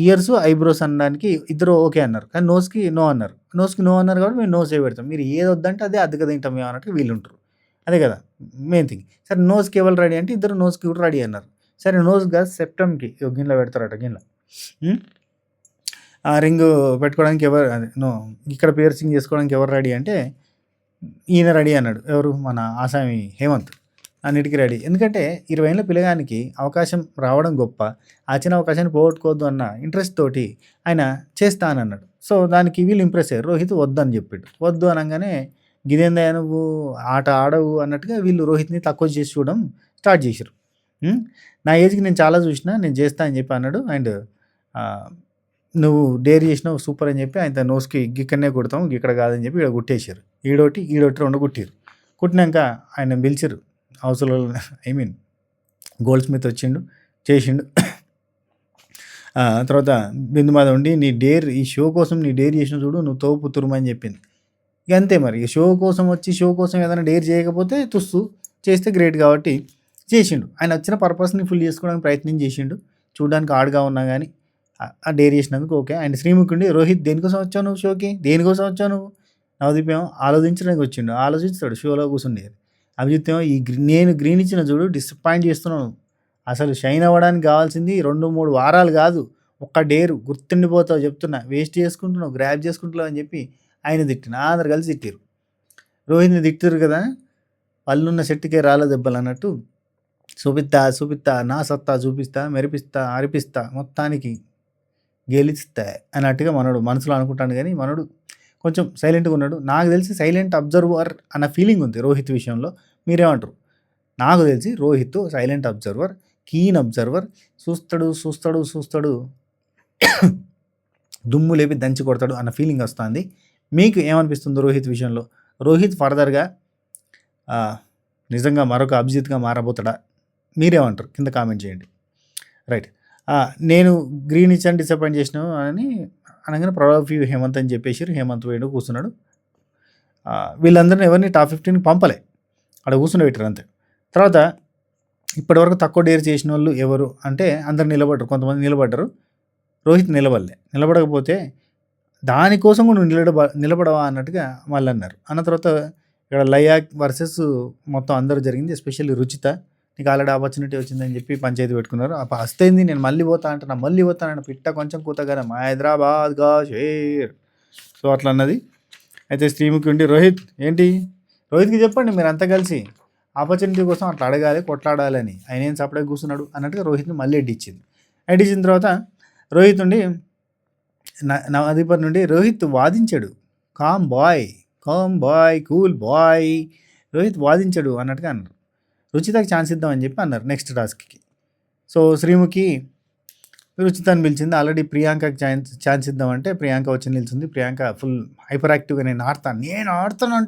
Speaker 1: ఇయర్స్, ఐబ్రోస్ అనడానికి ఇద్దరు ఓకే అన్నారు. కానీ నోస్కి నో అన్నారు కాబట్టి మేము నోసే పెడతాం, మీరు ఏది వద్దంటే అదే అద్దెగా తింటాం మేము అన్నట్టు వీళ్ళు ఉంటారు. అదే కదా మెయిన్ థింగ్. సరే, నోస్కి ఎవరు రెడీ అంటే ఇద్దరు నోస్కి కూడా రెడీ అన్నారు. సరే, నోస్ కాదు సెప్టమ్కి గిన్నెలో పెడతారట. గిన్నెలో రింగ్ పెట్టుకోవడానికి ఎవరు, ఇక్కడ పియర్సింగ్ చేసుకోవడానికి ఎవరు రెడీ అంటే ఈయన రెడీ అన్నాడు. ఎవరు? మన ఆసామి హేమంత్. అన్నిటికీ రెడీ. ఎందుకంటే 20 ఏళ్ళ పిల్లగానికి అవకాశం రావడం గొప్ప, వచ్చిన అవకాశాన్ని పోగొట్టుకోవద్దు అన్న ఇంట్రెస్ట్ తోటి ఆయన చేస్తా అని అన్నాడు. సో దానికి వీళ్ళు ఇంప్రెస్ అయ్యారు. రోహిత్ వద్దు అని చెప్పాడు. వద్దు అనగానే గిదేందయ్యా నువ్వు ఆట ఆడవు అన్నట్టుగా వీళ్ళు రోహిత్ని తక్కువ చేసి చూడడం స్టార్ట్ చేశారు. నా ఏజ్కి నేను చాలా చూసినా, నేను చేస్తా అని చెప్పి అన్నాడు. అండ్ నువ్వు డేర్ చేసినావు సూపర్ అని చెప్పి ఆయన నోస్కి ఇక్కడనే కొడతాం, ఇక్కడ కాదని చెప్పి ఇక్కడ కుట్టేశారు. ఈడోటి 2 కుట్టారు. కుట్టినాక ఆయన పిలిచారు హౌస్లో, గోల్డ్ స్మిత్ వచ్చిండు, చేసిండు. తర్వాత బిందుమాధవ్ ఉండి ఈ షో కోసం నీ డేర్ చేసిన చూడు, నువ్వు తోపు తురుమని చెప్పింది. ఇక అంతే మరి, షో కోసం ఏదైనా డేర్ చేయకపోతే తుస్సు, చేస్తే గ్రేట్ కాబట్టి చేసిండు. ఆయన వచ్చిన పర్పస్ని ఫుల్ చేసుకోవడానికి ప్రయత్నం చేసిండు. చూడడానికి ఆడుగా ఉన్నా కానీ ఆ డేర్ చేసినందుకు ఓకే. అండ్ శ్రీముఖుండి, రోహిత్ దేనికోసం వచ్చావు నువ్వు షోకి, దేనికోసం వచ్చావు నువ్వు? నవదీప్ ఏమో ఆలోచించడానికి వచ్చిండు, ఆలోచిస్తాడు షోలో కూర్చుండేది. అభిజిత్ ఏమో నేను గ్రీన్ ఇచ్చిన చూడు డిసప్పాయింట్ చేస్తున్నావు, అసలు షైన్ అవ్వడానికి కావాల్సింది 2-3 వారాలు కాదు. ఒక్క డేరు గుర్తుండిపోతావు చెప్తున్నా. వేస్ట్ చేసుకుంటున్నావు, గ్రాబ్ చేసుకుంటున్నావు అని చెప్పి ఆయన తిట్టిన. అందరు కలిసి తిట్టిర్రు. రోహిత్‌ని తిట్టిర్రు కదా! పళ్ళున్న చెట్టుకే రాళ్ళ దెబ్బలన్నట్టు చూపిత్తా, నా సత్తా చూపిస్తా, మెరిపిస్తా, అరిపిస్తా, మొత్తానికి గెలిస్తా అన్నట్టుగా మనోడు మనసులో అనుకుంటాడు గానీ, మనోడు కొంచెం సైలెంట్‌గా ఉన్నాడు. నాకు తెలిసి సైలెంట్ అబ్జర్వర్ అన్న ఫీలింగ్ ఉంది రోహిత్ విషయంలో. మీరేమంటారు? నాకు తెలిసి Rohit silent observer, keen observer. చూస్తాడు దుమ్ము లేపి దంచి కొడతాడు అన్న ఫీలింగ్ వస్తుంది. మీకు ఏమనిపిస్తుంది రోహిత్ విషయంలో? రోహిత్ ఫర్దర్‌గా నిజంగా మరొక అభిజిత్‌గా మారబోతాడా? మీరేమంటారు? కింద కామెంట్ చేయండి. రైట్. నేను గ్రీన్ ఇచ్చాను డిసప్పాయింట్ చేసినావు అని అనగానే ప్రౌడ్ ఆఫ్ యూ హేమంత్ అని చెప్పేసిర్రు. హేమంత్ పోయిండు కూర్చున్నాడు. వీళ్ళందరిని ఎవరిని టాప్ 15కి పంపలే. అక్కడ కూర్చుండబెట్టారు అంతే. తర్వాత ఇప్పటివరకు తక్కువ డేర్ చేసిన వాళ్ళు ఎవరు అంటే అందరు నిలబడ్డారు. కొంతమంది నిలబడ్డారు. రోహిత్ నిలబడకపోతే దానికోసం కూడా నువ్వు నిలబడవా అన్నట్టుగా మళ్ళీ అన్నారు. అన్న తర్వాత ఇక్కడ లయాక్ వర్సెస్ మొత్తం అందరూ జరిగింది. ఎస్పెషల్లీ రుచిత, నీకు ఆల్రెడీ ఆపర్చునిటీ వచ్చిందని చెప్పి పంచాయతీ పెట్టుకున్నారు. వస్తేంది నేను మళ్ళీ పోతానంటే పిట్ట కొంచెం కూతగానే మా హైదరాబాద్ గా షేర్. సో అట్లా అన్నది. అయితే శ్రీముఖి ఉండి రోహిత్కి చెప్పండి మీరు అంతా కలిసి ఆపర్చునిటీ కోసం అట్లా అడగాలి, కొట్లాడాలని. ఆయన ఏం సపరేట్గా కూర్చున్నాడు అన్నట్టుగా రోహిత్ని మళ్ళీ ఇచ్చిన తర్వాత రోహిత్ నుండి నవదీపర్ నుండి రోహిత్ వాదించాడు. Calm boy, cool boy, Rohit వాదించాడు అన్నట్టుగా అన్నారు. రుచితకి ఛాన్స్ ఇద్దామని చెప్పి అన్నారు నెక్స్ట్ టాస్క్కి. సో శ్రీముఖి రుచితని పిలిచింది. ఆల్రెడీ ప్రియాంకకి ఛాన్స్ ఇద్దామంటే ప్రియాంక వచ్చి నిలిచింది. ప్రియాంక ఫుల్ హైపర్ యాక్టివ్గా నేను ఆడతాను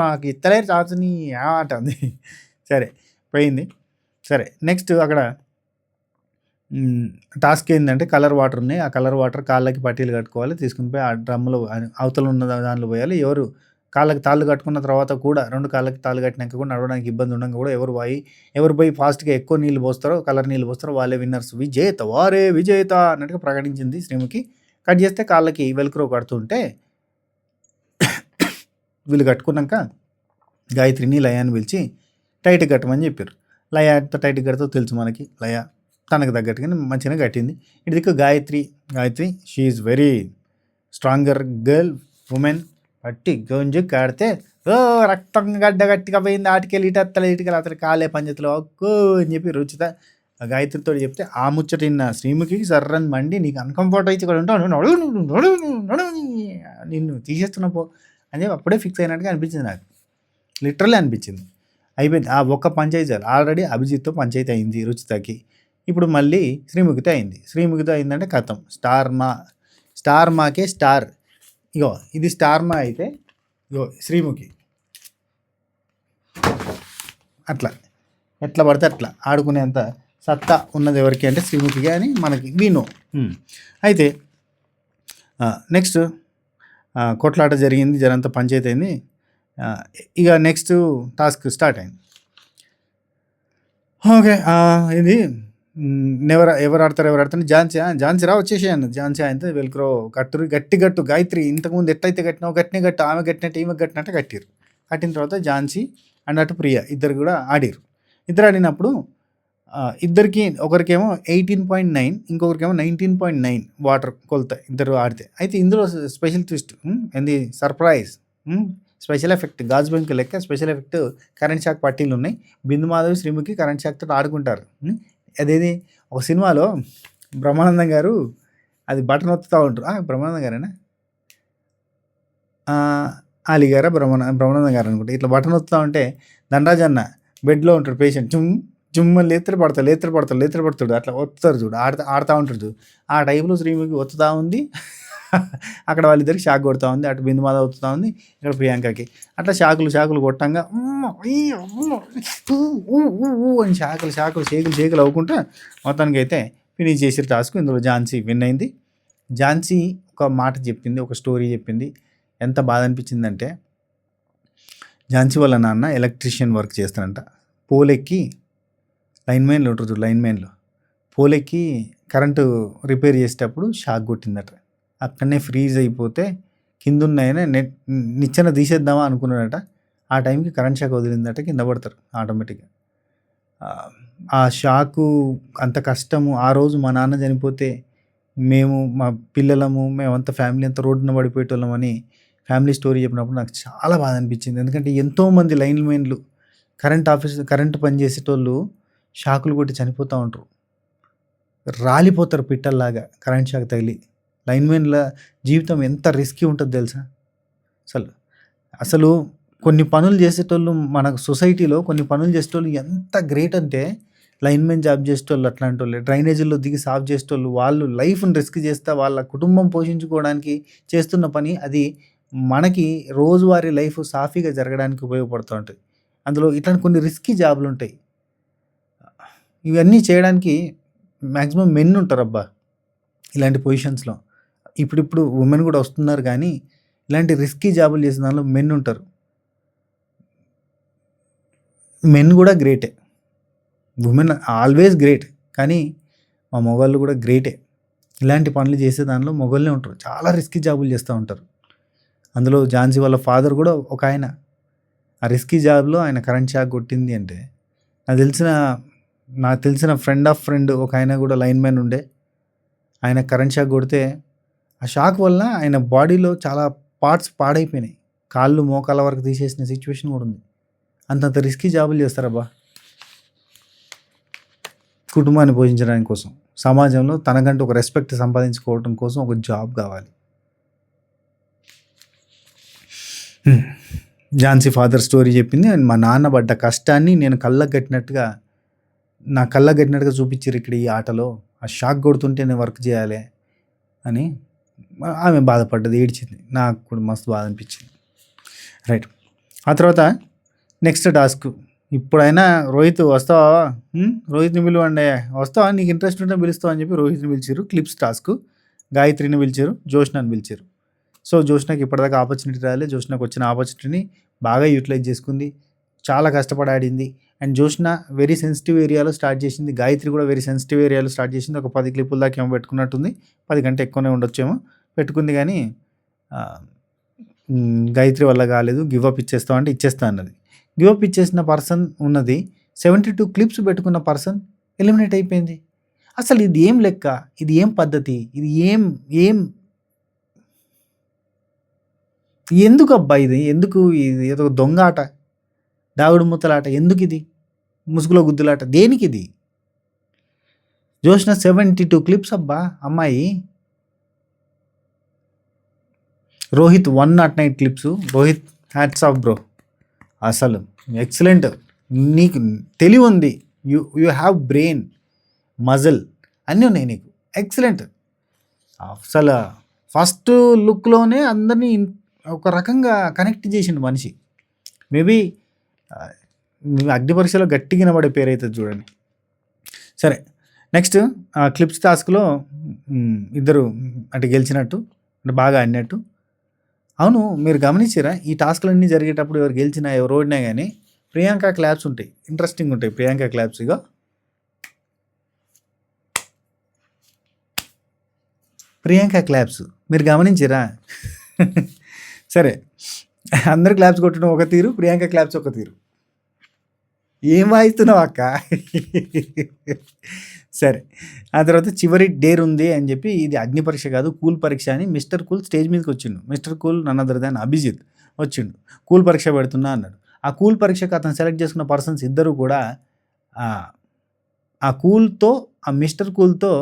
Speaker 1: నాకు ఇత్తలేరు ఛాన్స్ నీ ఆట అంది. సరే పోయింది. సరే నెక్స్ట్ అక్కడ టాస్క్ ఏంటంటే కలర్ వాటర్ ఉన్నాయి. ఆ కలర్ వాటర్ కాళ్ళకి పట్టీలు కట్టుకోవాలి. తీసుకుని పోయి ఆ డ్రమ్ములో అవతల ఉన్న దానిలో పోయాలి. ఎవరు కాళ్ళకి తాళ్ళు కట్టుకున్న తర్వాత కూడా 2 కాళ్ళకి తాళ్ళు కట్టినాక కూడా నడవడానికి ఇబ్బంది ఉండగా కూడా ఎవరు పోయి ఫాస్ట్గా ఎక్కువ నీళ్ళు పోస్తారో, కలర్ నీళ్ళు పోస్తారో వాళ్ళే విన్నర్స్. విజేత అన్నట్టుగా ప్రకటించింది శ్రీముఖి. కట్ చేస్తే కాళ్ళకి వెల్క్రో కడుతుంటే వీళ్ళు కట్టుకున్నాక గాయత్రిని లయాని పిలిచి టైట్ కట్టమని చెప్పారు. లయ ఎంత టైట్ కడతో తెలుసు మనకి. లయ తనకు తగ్గట్టుగానే మంచిగా కట్టింది. ఇటు దిక్కు Gayatri she is very stronger girl women. పట్టి గొంజు కాడితే రక్తం గట్టిగా పోయింది. ఆటికెళ్ళి ఇటుకెళ్ళి అతని కాలే పంచతిలో ఒక్కో అని చెప్పి రుచిత గాయత్రితో చెప్తే ఆ ముచ్చటిన్న శ్రీముఖికి సర్రని మండి, నీకు అన్కంఫర్ట్ అయితే ఇక్కడ ఉంటావు, నిన్ను తీసేస్తున్నా పో అని చెప్పి అప్పుడే ఫిక్స్ అయినట్టుగా అనిపించింది. నాకు లిటరల్లీ అనిపించింది. అయిపోయింది. ఆ ఒక్క పంచాయతీ చాలు. ఆల్రెడీ అభిజిత్తో పంచాయతీ అయింది రుచితకి. ఇప్పుడు మళ్ళీ శ్రీముఖితో అయిందంటే కథం. స్టార్ మాకే స్టార్. ఇగో ఇది స్టార్ మా అయితే ఇగో శ్రీముఖి అట్లా ఎట్లా పడితే అట్లా ఆడుకునేంత సత్తా ఉన్నది ఎవరికి అంటే శ్రీముఖికి అని మనకి వినో. అయితే నెక్స్ట్ కొట్లాట జరిగింది, జరంతా పంచాయతీ అయింది. ఇక నెక్స్ట్ టాస్క్ స్టార్ట్ అయింది. ఓకే, ఇది ఎవరు ఆడతారు ఝాన్సీ రా వచ్చేసాను. ఝాన్సీ అయితే వెల్క్రో గట్టు గాయత్రి ఇంతకుముందు ఎట్లయితే కట్టినావు గట్టినే కట్టు, ఆమె కట్టినట్టు ఈమె కట్టినట్టు కట్టిరు. కట్టిన తర్వాత ఝాన్సీ అండ్ అటు ప్రియ ఇద్దరు కూడా ఆడిరు. ఇద్దరు ఆడినప్పుడు ఇద్దరికి ఒకరికేమో 18.9, ఇంకొకరికేమో 19.9 వాటర్ కొలత ఇద్దరు ఆడితే. అయితే ఇందులో స్పెషల్ ట్విస్ట్ ఏంది, సర్ప్రైజ్, స్పెషల్ ఎఫెక్ట్, గాజు బెంక్ లెక్క స్పెషల్ ఎఫెక్ట్ కరెంట్ షాక్ పట్టీలు ఉన్నాయి. బిందు మాధవి శ్రీముఖి కరెంట్ షాక్తో ఆడుకుంటారు. అదేది ఒక సినిమాలో బ్రహ్మానందం గారు అది బటన్ ఒత్తుతూ ఉంటారు. బ్రహ్మానందం గారేనా అలీగారా బ్రహ్మానందం గారు అనుకుంటా. ఇట్లా బటన్ ఒత్తుతూ ఉంటే ధనరాజ్ అన్న బెడ్లో ఉంటాడు పేషెంట్, జుమ్మని లేతలు పడతాడు అట్లా ఒత్తుతారు చూడు, ఆడుతూ ఉంటాడు చూడు. ఆ టైప్లో శ్రీముఖి ఒత్తుతూ ఉంది. అక్కడ వాళ్ళిద్దరికి షాక్ కొడుతూ ఉంది. అటు బిందు మాధవ్ ఒత్తుతూ ఉంది, ఇక్కడ ప్రియాంకకి. అట్లా షాకులు కొట్టంగా అని షేకులు అవ్వకుండా మొత్తానికి అయితే ఫినిష్ చేసిన టాస్క్. ఇందులో ఝాన్సీ విన్ అయింది. ఝాన్సీ ఒక మాట చెప్పింది, ఒక స్టోరీ చెప్పింది. ఎంత బాధ అనిపించిందంటే, ఝాన్సీ వాళ్ళ నాన్న ఎలక్ట్రీషియన్ వర్క్ చేస్తాడంట. పోలెక్కి లైన్మెన్లు ఉంటారు చూడు, లైన్మెన్లు పోలెక్కి కరెంటు రిపేర్ చేసేటప్పుడు షాక్ కొట్టిందట. అక్కడనే ఫ్రీజ్ అయిపోతే కిందున్నాయనే నిచ్చెన తీసేద్దామా అనుకున్నాడట. ఆ టైంకి కరెంట్ షాక్ వదిలిందట, కింద పడతారు ఆటోమేటిక్గా. ఆ షాకు, అంత కష్టము. ఆ రోజు మా నాన్న చనిపోతే మేము, మా పిల్లలము, మేమంతా ఫ్యామిలీ అంతా రోడ్డున పడిపోయేటోళ్ళమని ఫ్యామిలీ స్టోరీ చెప్పినప్పుడు నాకు చాలా బాధ అనిపించింది. ఎందుకంటే ఎంతోమంది లైన్‌మెన్‌లు, కరెంట్ పని చేసేటోళ్ళు షాకులు కొట్టి చనిపోతా ఉంటారు. రాలిపోతారు పిట్టల్లాగా కరెంట్ షాక్ తగిలి. లైన్‌మెన్‌ల జీవితం ఎంత రిస్కీ ఉంటదో తెలుసా? అసలు కొన్ని పనులు చేసేటోళ్ళు మన సొసైటీలో కొన్ని పనులు చేసేటోళ్ళు ఎంత గ్రేట్ అంటే, లైన్‌మెన్ జాబ్ చేసేటోళ్ళు అట్లాంటోళ్ళే. డ్రైనేజీల్లో దిగి సాఫ్ చేసేటోళ్ళు, వాళ్ళు లైఫ్‌ని రిస్క్ చేస్తా వాళ్ళ కుటుంబం పోషించుకోవడానికి చేస్తున్న పని అది మనకి రోజువారీ లైఫ్ సాఫీగా జరగడానికి ఉపయోగపడుతూ ఉంటది. అందులో ఇట్లాంటి కొన్ని రిస్కీ జాబ్‌లుంటాయి. ఇవన్నీ చేయడానికి మాక్సిమం మెన్ ఉంటారబ్బా! ఇలాంటి పొజిషన్స్‌లో. ఇప్పుడిప్పుడు వుమెన్ కూడా వస్తున్నారు గానీ, ఇలాంటి రిస్కీ జాబులు చేసే దానిలో మెన్ ఉంటారు. మెన్ కూడా గ్రేటే. Women always great. కానీ మా మగవాళ్ళు కూడా గ్రేటే. ఇలాంటి పనులు చేసే దానిలో మగోళ్ళే ఉంటారు. చాలా రిస్కీ జాబులు చేస్తూ ఉంటారు. అందులో ఝాన్సీ వాళ్ళ ఫాదర్ కూడా ఒకాయన. ఆ రిస్కీ జాబ్‌లో ఆయన కరెంట్ షాక్ కొట్టింది అంటే, నాకు తెలిసిన ఫ్రెండ్ ఆఫ్ ఫ్రెండ్ ఒకాయన కూడా లైన్‌మెన్ ఉండే. ఆయన కరెంట్ షాక్ కొడితే, ఆ షాక్ వల్ల ఆయన బాడీలో చాలా పార్ట్స్ పాడైపోయినాయి. కాళ్ళు, మోకాళ్ళ వరకు తీసేసిన సిచ్యువేషన్ కూడా ఉంది. అంతంత రిస్కీ జాబులు చేస్తారబ్బా! కుటుంబాన్ని పోషించడానికి కోసం. సమాజంలో తనకంటూ ఒక రెస్పెక్ట్ సంపాదించుకోవటం కోసం ఒక జాబ్ కావాలి. ఝాన్సీ ఫాదర్ స్టోరీ చెప్పింది. అండ్ మా నాన్న పడ్డ కష్టాన్ని నేను కళ్ళకు కట్టినట్టుగా చూపించారు ఇక్కడ ఈ ఆటలో. ఆ షాక్ కొడుతుంటే నేను వర్క్ చేయాలి అని ఆమె బాధపడ్డది, ఏడ్చింది. నాకు కూడా మస్తు బాధ అనిపించింది. రైట్. ఆ తర్వాత నెక్స్ట్ టాస్క్. ఇప్పుడైనా రోహిత్ వస్తావా? రోహిత్‌ని పిలవండి. వస్తావా? నీకు ఇంట్రెస్ట్ ఉంటే పిలుస్తావా అని చెప్పి రోహిత్‌ని పిలిచారు. Clips task. గాయత్రిని పిలిచారు. జోష్నాని పిలిచారు. సో జోష్నాకి ఇప్పటిదాకా ఆపర్చునిటీ రాలే. జోష్నాకి వచ్చిన ఆపర్చునిటీని బాగా యూటిలైజ్ చేసుకుంది. చాలా కష్టపడి ఆడింది. అండ్ జోష్న వెరీ సెన్సిటివ్ ఏరియాలో స్టార్ట్ చేసింది. గాయత్రి కూడా వెరీ సెన్సిటివ్ ఏరియాలో స్టార్ట్ చేసింది. ఒక 10 క్లిప్పుల దాకా ఏమో పెట్టుకున్నట్టుంది. 10 కంటే ఎక్కువనే ఉండొచ్చేమో. పెట్టుకుంది కానీ గాయత్రి వల్ల కాలేదు. గివ్ అప్ ఇచ్చేస్తాం అంటే ఇచ్చేస్తా అన్నది. గివ్ అప్ ఇచ్చేసిన పర్సన్ ఉన్నది. 72 క్లిప్స్ పెట్టుకున్న పర్సన్ ఎలిమినేట్ అయిపోయింది. అసలు ఇది ఏం లెక్క? ఇది ఏం పద్ధతి? ఇది ఏం ఎందుకబ్బా ఇది? ఎందుకు ఇది? ఏదో దొంగ ఆట, దాగుడు మూతలాట. ఎందుకిది? ముసుగులో గుద్దులాట దేనికిది? జోష్న 72 క్లిప్స్ అబ్బా అమ్మాయి. Rohit 109 clips. Rohit hats off bro. అసలు ఎక్సలెంట్. నీకు తెలివి ఉంది. యూ హ్యావ్ బ్రెయిన్, మజిల్ అన్నీ ఉన్నాయి నీకు. ఎక్సలెంట్. అసలు ఫస్ట్ లుక్లోనే అందరినీ ఒక రకంగా కనెక్ట్ చేసిండు మనిషి. మేబీ అగ్ని పరీక్షలో గట్టిగా వినబడే పేరు అవుతుంది చూడండి. సరే, నెక్స్ట్ క్లిప్స్ టాస్క్లో ఇద్దరు అంటే గెలిచినట్టు, అంటే బాగా ఆడినట్టు. అవును, మీరు గమనించారా? ఈ టాస్క్లన్నీ జరిగేటప్పుడు ఎవరు గెలిచినా ఎవరు ఓడినా కానీ ప్రియాంక క్లాప్స్ ఉంటాయి. ఇంట్రెస్టింగ్ ఉంటాయి ప్రియాంక క్లాప్స్. ఇక ప్రియాంక క్లాప్స్ మీరు గమనించారా? సరే, అందరు క్లాప్స్ కొట్టడం ఒక తీరు, ప్రియాంక క్లాప్స్ ఒక తీరు. ఏం వాయిస్తున్నావు అక్క? సరే, ఆ తర్వాత చివరి డేర్ ఉంది అని చెప్పి, ఇది అగ్ని పరీక్ష కాదు కూల్ పరీక్ష అని మిస్టర్ కూల్ స్టేజ్ మీదకి వచ్చిండు. Mister cool none other than Abhijit వచ్చిండు. కూల్ పరీక్ష పెడుతున్నా అన్నాడు. ఆ కూల్ పరీక్షకు అతను సెలెక్ట్ చేసుకున్న పర్సన్స్ ఇద్దరు కూడా ఆ కూల్తో, ఆ మిస్టర్ కూల్తో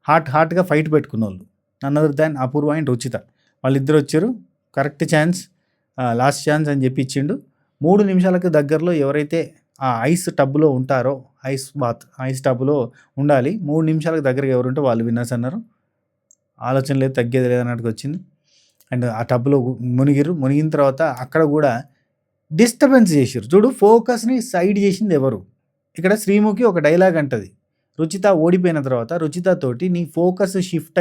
Speaker 1: హాట్గా ఫైట్ పెట్టుకున్న వాళ్ళు. None other than Apoorva and Ruchitha. వాళ్ళిద్దరు వచ్చారు. కరెక్ట్ ఛాన్స్, లాస్ట్ ఛాన్స్ అని చెప్పి ఇచ్చిండు. 3 నిమిషాలకు దగ్గరలో ఎవరైతే ఆ ఐస్ టబ్లో ఉంటారో, ఐస్ టబ్లో ఉండాలి. 3 నిమిషాలకు దగ్గరగా ఎవరుంటే వాళ్ళు విన్నర్స్ అన్నారు. ఆలోచన లేదు, తగ్గేది లేదు అన్నట్టుగా వచ్చింది. అండ్ ఆ టబ్లో మునిగిన తర్వాత అక్కడ కూడా డిస్టర్బెన్స్ చేసారు. చూడు, ఫోకస్ని సైడ్ చేసింది ఎవరు? ఇక్కడ శ్రీముఖి ఒక డైలాగ్ అంటది. రుచిత ఓడిపోయిన తర్వాత రుచితతోటి నీ ఫోకస్ షిఫ్ట్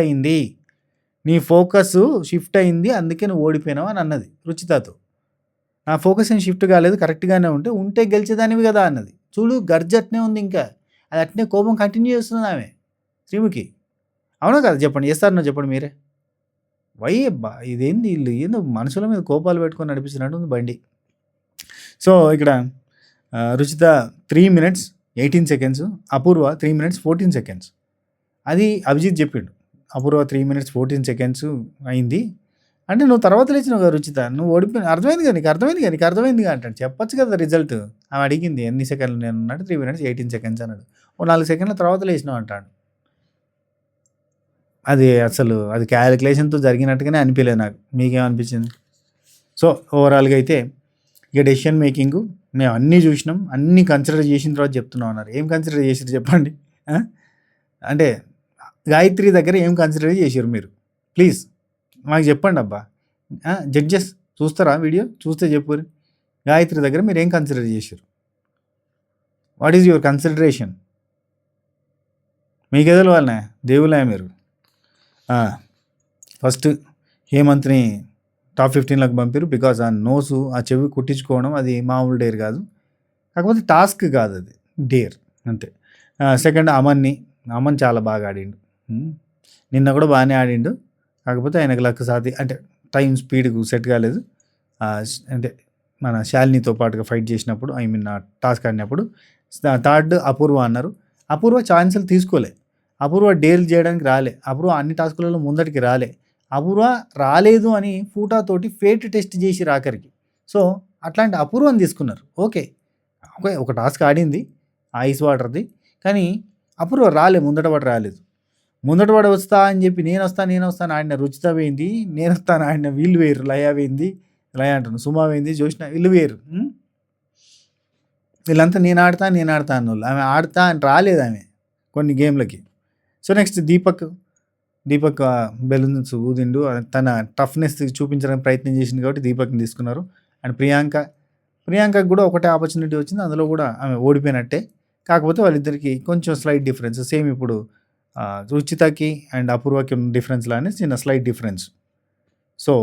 Speaker 1: అయింది, అందుకే నువ్వు ఓడిపోయినావు అని అన్నది రుచితతో. నా ఫోకస్ ఏం షిఫ్ట్ కాలేదు, కరెక్ట్గానే ఉంటే గెలిచేదానివి కదా అన్నది. చూడు, గర్జట్నే ఉంది. ఇంకా అది అట్నే కోపం కంటిన్యూ చేస్తుంది ఆమె శ్రీముఖి. అవునా కదా? చెప్పండి, చేస్తారనో చెప్పండి మీరే. అబ్బా ఇదేంది, వీళ్ళు ఏందో మనుషుల మీద కోపాలు పెట్టుకొని నడిపిస్తున్నట్టు ఉంది బండి. సో ఇక్కడ రుచిత 3 minutes 18 సెకండ్స్, అపూర్వ 3 మినిట్స్ 14 సెకండ్స్. అది అభిజిత్ చెప్పిండు. అపూర్వ 3 మినిట్స్ 14 సెకండ్స్ అయింది. అంటే నువ్వు తర్వాత లేచినావు కదా రుచిత, నువ్వు ఓడిపోయిన అర్థమైందిగా, నీకు అర్థమైందిగా అంటాడు. చెప్పొచ్చు కదా రిజల్ట్. ఆమె అడిగింది ఎన్ని సెకండ్లు నేను అన్నాడు. 3 మినిట్స్ 18 సెకండ్స్ అన్నాడు. ఓ 4 సెకండ్ల తర్వాత లేచినావు అంటాడు. అది క్యాలిక్యులేషన్తో జరిగినట్టుగానే అనిపించలేదు నాకు. మీకేమనిపించింది? సో ఓవరాల్గా అయితే ఇక డెసిషన్ మేకింగ్ మేము అన్నీ చూసినాం, అన్నీ కన్సిడర్ చేసిన తర్వాత చెప్తున్నాం అన్నారు. ఏం కన్సిడర్ చేసారు చెప్పండి. అంటే గాయత్రి దగ్గర ఏం కన్సిడర్ చేసారు మీరు? ప్లీజ్ మాకు చెప్పండి అబ్బా. జడ్జెస్ చూస్తారా వీడియో? చూస్తే చెప్పురు. గాయత్రి దగ్గర మీరు ఏం కన్సిడర్ చేసారు? What is your consideration? మీకు ఎదురు వాళ్ళనే దేవులే మీరు. ఫస్ట్ హేమంత్ని టాప్ 15లోకి పంపారు. బికాజ్ ఆ నోసు, ఆ చెవి కుట్టించుకోవడం అది మామూలు డేర్ కాదు. కాకపోతే టాస్క్ కాదు, అది డేర్ అంతే. సెకండ్ అమన్ చాలా బాగా ఆడిండు. నిన్న కూడా బాగానే ఆడిండు. కాకపోతే ఆయనకు లక్ సాధి అంటే టైం స్పీడ్కు సెట్ కాలేదు. అంటే మన శాలినితో పాటుగా ఫైట్ చేసినప్పుడు, టాస్క్ ఆడినప్పుడు. థర్డ్ అపూర్వ అన్నారు. అపూర్వ ఛాన్సులు తీసుకోలే. అపూర్వ డేల్ చేయడానికి రాలే. అపూర్వ అన్ని టాస్కులలో ముందటికి రాలే. అపూర్వ రాలేదు అని ఫూటాతోటి ఫేట్ టెస్ట్ చేసి ఆఖరికి. సో అట్లాంటి అపూర్వని తీసుకున్నారు. ఓకే, ఒక టాస్క్ ఆడింది ఐస్ వాటర్ది, కానీ అపూర్వ ముందట వాడు రాలేదు. ముందట వాడు వస్తా అని చెప్పి నేను వస్తాను ఆడిన రుచిత వేయింది, నేను వస్తాను ఆడిన వీళ్ళు వేరు, లయ వేయింది, లయ అంటున్నాను సుమా వేయింది, జోష్న వీళ్ళు వేరు. వీళ్ళంతా నేను ఆడతా అన్న వాళ్ళు. ఆమె ఆడతా అని రాలేదు ఆమె కొన్ని గేమ్లకి. సో నెక్స్ట్ దీపక్ బెలూన్స్ ఊదిండు. తన టఫ్నెస్ చూపించడానికి ప్రయత్నం చేసింది కాబట్టి దీపక్ని తీసుకున్నారు. అండ్ ప్రియాంకకు కూడా ఒకటే ఆపర్చునిటీ వచ్చింది, అందులో కూడా ఆమె ఓడిపోయినట్టే. కాకపోతే వాళ్ళిద్దరికి కొంచెం స్లైట్ డిఫరెన్స్. సేమ్ ఇప్పుడు రుచితకి అండ్ అపూర్వకి ఉన్న డిఫరెన్స్ లానే చిన్న స్లైట్ డిఫరెన్స్. సో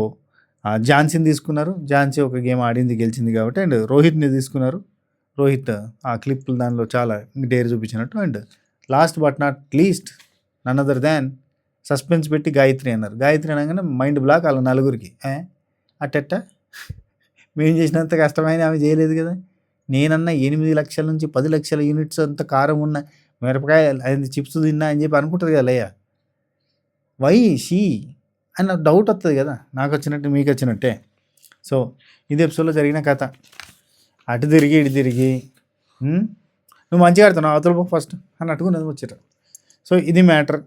Speaker 1: ఝాన్సీని తీసుకున్నారు. ఝాన్సీ ఒక గేమ్ ఆడింది, గెలిచింది కాబట్టి. అండ్ రోహిత్ని తీసుకున్నారు. రోహిత్ ఆ క్లిప్ దానిలో చాలా డేర్ చూపించినట్టు. And last but not least none other than suspense పెట్టి గాయత్రి అన్నారు. గాయత్రి అనగానే మైండ్ బ్లాక్ వాళ్ళ నలుగురికి. అట్టెట్ట మేము చేసినంత కష్టమైన ఆమె చేయలేదు కదా. నేనన్నా 8 లక్షల నుంచి 10 లక్షల యూనిట్స్ అంత కారం ఉన్న మిరపకాయ అది చిప్స్ తిన్నా అని చెప్పి అనుకుంటుంది కదా లయ్య. వై షీ అని నాకు డౌట్ వస్తుంది కదా, నాకు వచ్చినట్టు మీకు వచ్చినట్టే. సో ఇది ఎపిసోడ్లో జరిగిన కథ. అటు తిరిగి ఇటు తిరిగి నువ్వు మంచిగా ఆడుతున్నావు అవతల ఫస్ట్ అని అట్టుకున్నది వచ్చారు. సో ఇది మ్యాటర్.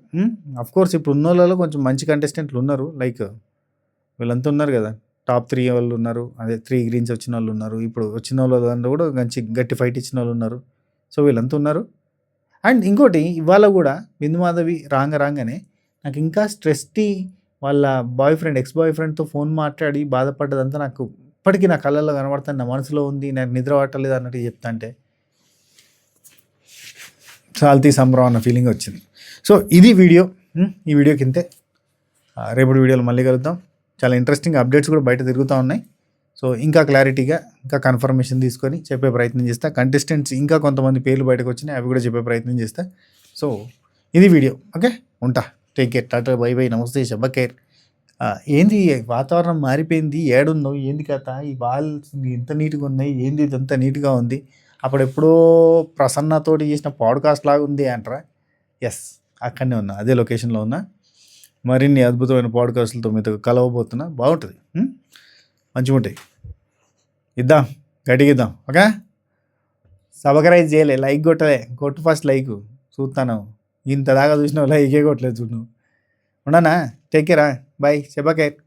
Speaker 1: అఫ్కోర్స్ ఇప్పుడు ఉన్న వాళ్ళలో కొంచెం మంచి కంటెస్టెంట్లు ఉన్నారు. లైక్ వీళ్ళంతా ఉన్నారు కదా, టాప్ 3 వాళ్ళు ఉన్నారు. అదే 3 గ్రీన్స్ వచ్చిన వాళ్ళు ఉన్నారు. ఇప్పుడు వచ్చిన వాళ్ళు కూడా మంచి గట్టి ఫైట్ ఇచ్చిన వాళ్ళు ఉన్నారు. సో వీళ్ళంతా ఉన్నారు. అండ్ ఇంకోటి ఇవాళ కూడా బిందు మాధవి రాగానే నాకు ఇంకా స్ట్రెస్టీ వాళ్ళ ఎక్స్ బాయ్ ఫ్రెండ్తో ఫోన్ మాట్లాడి బాధపడ్డదంతా నాకు ఇప్పటికీ నా కళ్ళల్లో కనబడుతుంది, నా మనసులో ఉంది. నాకు నిద్ర పట్టలేదు అన్నట్టు చెప్తా అంటే చాల్తీ సంబరం అన్న ఫీలింగ్ వచ్చింది. సో ఇది వీడియో. ఈ వీడియోకి ఇంతే. రేపటి వీడియోలో మళ్ళీ కలుద్దాం. చాలా ఇంట్రెస్టింగ్ అప్డేట్స్ కూడా బయట తిరుగుతూ ఉన్నాయి. సో ఇంకా క్లారిటీగా ఇంకా కన్ఫర్మేషన్ తీసుకొని చెప్పే ప్రయత్నం చేస్తా. కంటెస్టెంట్స్ ఇంకా కొంతమంది పేర్లు బయటకు వచ్చినాయి, అవి కూడా చెప్పే ప్రయత్నం చేస్తా. సో ఇది వీడియో. ఓకే, ఉంటా. Take care, Tata, by by, నమస్తే, శబ్బ కేర్. ఏంది వాతావరణం మారిపోయింది, ఏడున్నావు, ఏంది కథ, ఈ బాల్స్ ఇంత నీట్గా ఉన్నాయి, ఏంది ఇదంతా నీట్గా ఉంది, అప్పుడెప్పుడో ప్రసన్నతోటి చేసిన పాడ్కాస్ట్ లాగా ఉంది అంటారా? ఎస్, అక్కడనే ఉన్నా, అదే లొకేషన్లో ఉన్నా. మరిన్ని అద్భుతమైన పాడ్కాస్ట్లతో మీతో కలవబోతున్నా. బాగుంటుంది, మంచిగా ఉంటాయి. ఇద్దాం, గట్టిగా ఇద్దాం. ఓకే, సబ్స్క్రైబ్ చేయలే, లైక్ కొట్టలే, కొట్టు ఫస్ట్ లైక్. చూస్తాను ఇంత దాకా చూసినావు, లైకే కొట్టలేదు చూడు. ఉండనా? టేక్ కేరా, బాయ్, చెప్పా కేర్.